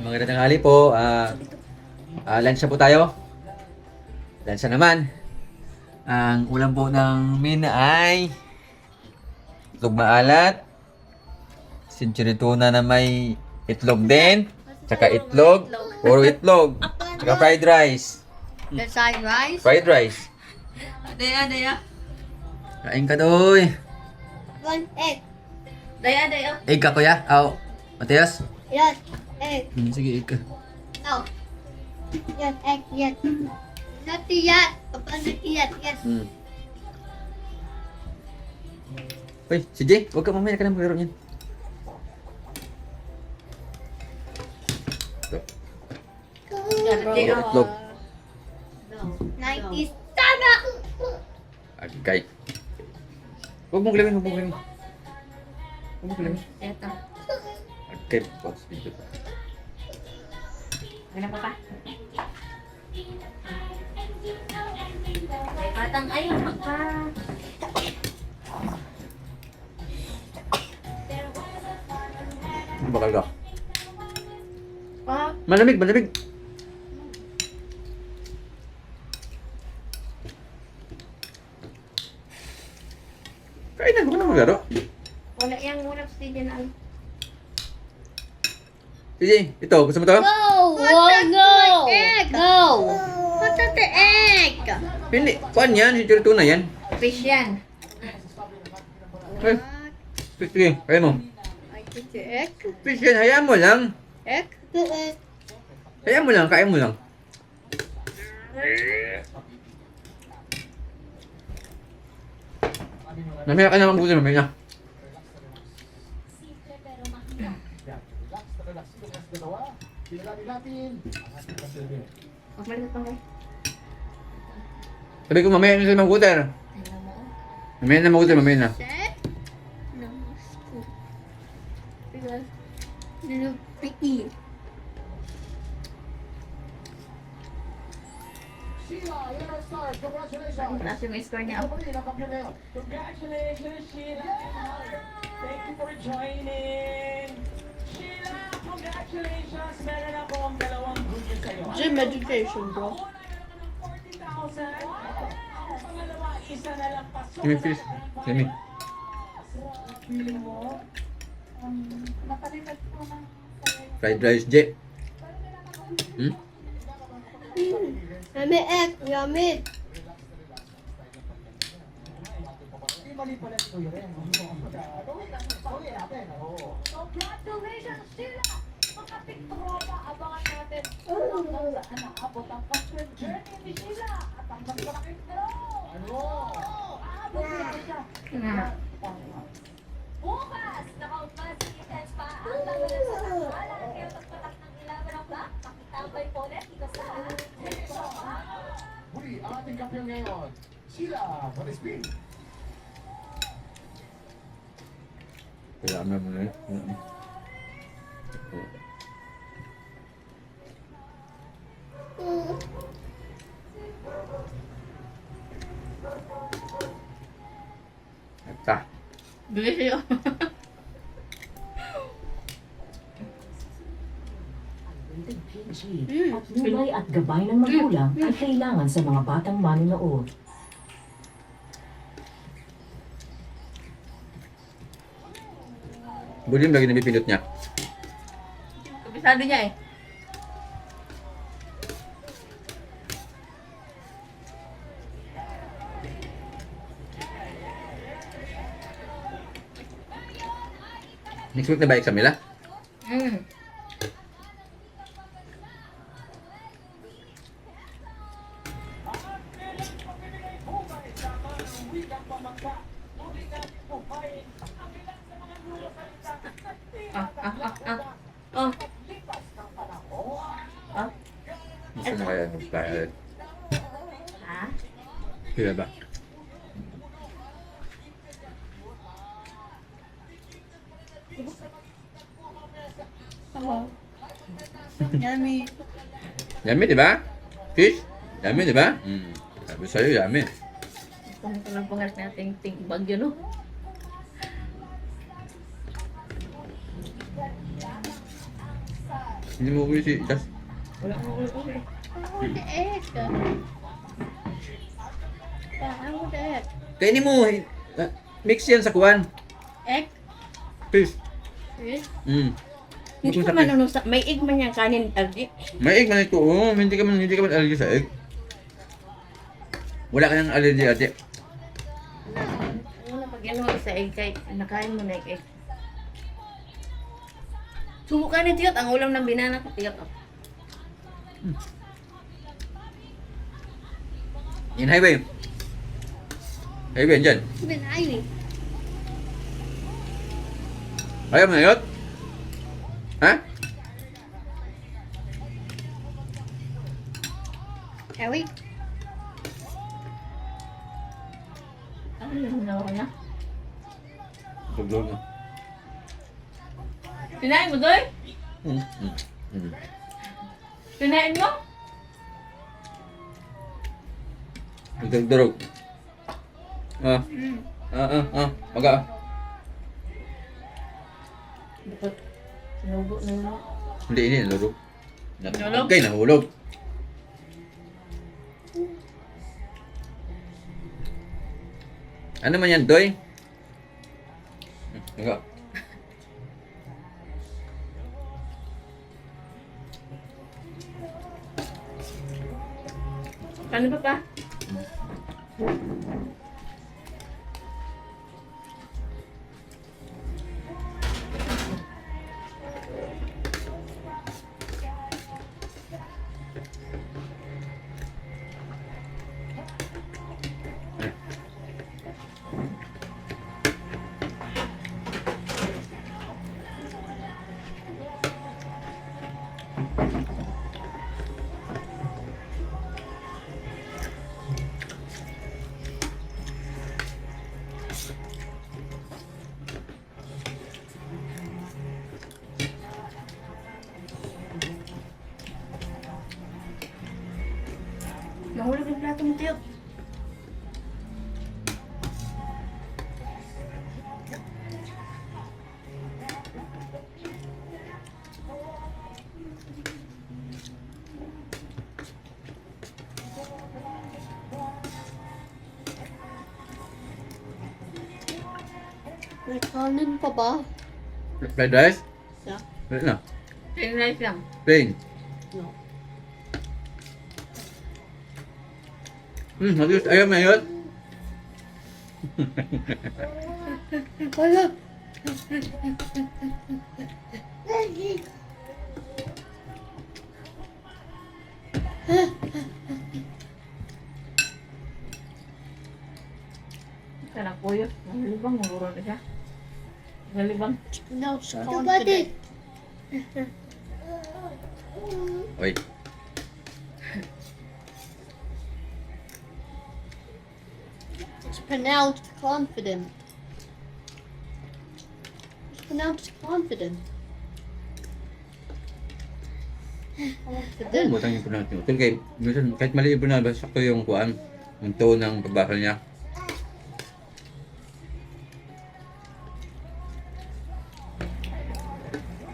Magandang tanghali po. Lunch na po tayo. Lunch na naman. Ang ulam po ng Mina ay itlog maalat, century tuna na may itlog din, tsaka itlog, puro itlog, tsaka fried rice. The side rice. Fried rice. Daya. Kain ka doy. One egg. Daya. Egg ka kuya? Aw. Mateos? Yes, egg. Sige, egg ka. No. Yes, egg, yes. Not yet. Papa, not yet, yes. Uy, si Jay, huwag ka mamaya ka na maglaro niyan. Itlog. 90s. Tama! Agay. Huwag mong gulawin, huwag mong gulawin. Huwag mong gulawin. Eto. Agay, boss. Video. Ano pa? Patang ayaw pa. Bakal ka. Pa? Malamig. Kain na, huwag na maglaro. Wala yang muna si Jen ang. Si Jay, ito, gusto mo to? No! No! No! What's the egg? Hindi, kuan yan, si tuna yan. Fish yan. Ay, sige, kaya mo. Egg? Fish yan, hayaan mo lang. Egg? Hayaan mo lang, kain mo lang. Mamaya ka na mabuti, mamaya. Malit pa kayo. Sabi ko mamaya na siya mabuti. Mamaya na mabuti, mamaya na. No, scoop. Because little picky. Taas yung score niya. Congratulations, Sheila! Thank you for joining! Sheila, congratulations! Meron akong dalawang good news sa'yo. Gym education, bro. Una, meron ka ng 40,000. Ang pangalawa, isa na lang pasok. Give me fish. Give me. Feeling mo? Napalitan ko ng Fried rice, Jay. Yummy egg, yummy. Congratulations, Sheila! Mga tiktropa, abangan natin hanggang saan naabot ang fashion journey ni Sheila at ang mas malaking draw! Ano? Aabot na siya. Bukas, naka-advance tickets pa ang laban sa Tanghalan. Kaya pagpatak ng 11 o'clock, makitambay po ulit dito sa Muli, ang ating kampiyon ngayon, Sheila Palispin. Kailangan mo na eh. Ata. Bilis At lulay at gabay ng magulang ay kailangan sa mga batang manunood. Bulim lagi na pipindot niya. Kabisado niya eh. Next week na ba exam nila? Oh. Gusto mo kaya mag-diet? Ha? Kaya ba? Yummy. Yummy, di ba? Fish? Yummy, di ba? Sabi sa'yo, yummy. Kung lang pangarap natin ting bagyo, no? Hindi mo uwi si Jas. Wala akong ulit. I want the egg. Yeah, I want the egg. Kainin mo. Mix yan sa kuwan. Egg? Fish. Fish? Hindi ka man ano, may egg man yung kanin, Aldi. May egg man ito. Oh, hindi ka man allergy sa egg. Wala ka ng allergy ate. Ano na pag ano sa egg, kay nakain mo na yung egg. Subukan ni Tiyot, ang ulam ng binana ko, Tiyot. Yan highway. Highway dyan. Binayli. Ayaw mo na yun? Ha? Ewi? Ano yung nawa niya? Tugtog na. Kinain mo, Doy? Kinain mo? Durog. Maga. Dapat sinubo na mo. Hindi, nalurog. Nahulog? Okay, nahulog. Ano man yan, Doy? Maga. Ano ba pa? Nahulog yung plato mo, Tiyot. May kanin pa ba? Fried rice? Yeah. Wala na. Plain rice lang. Plain. No. Ayos. Ayaw mo na yun? Wala. Sana kuyo. Nalibang, mururo na siya. Nalibang. No, it's confident. Oy. It's pronounced confident. It's pronounced confident. Confident. Butang yung pronunciation. Ito kay, minsan, kahit mali yung pronunciation, sakto yung kuan, yung tone ng pagbakal niya.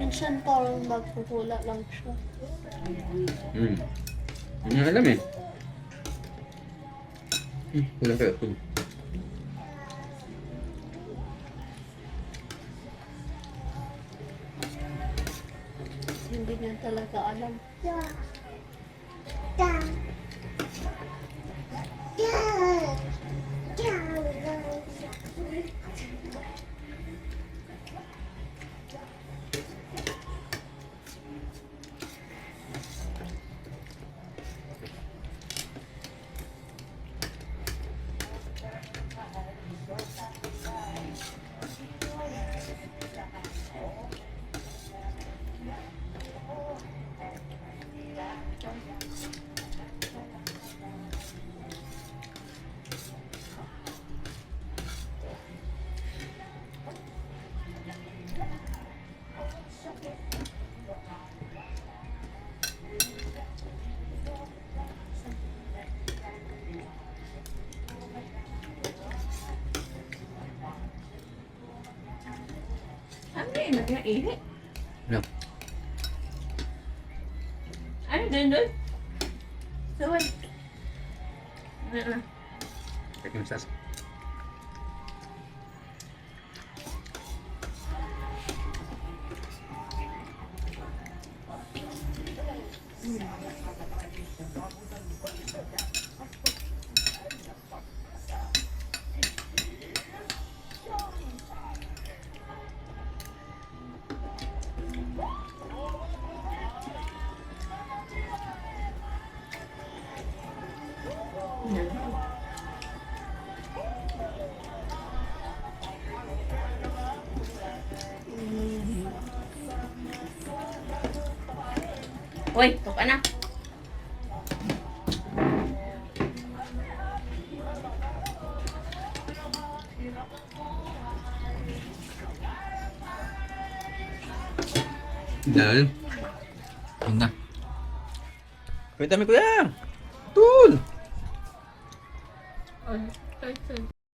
Minsan parang magpuhula lang siya. Hindi nga alam eh. Wala kayo ito. Hindi niya talaga alam. Ano yun? Nagkaihi. No. Ay, doon. Saway. Ano na? Check yung sas. Uy, ito ka na. Dahil. Yun na. Kwenta mi kuya. Tul. Ay,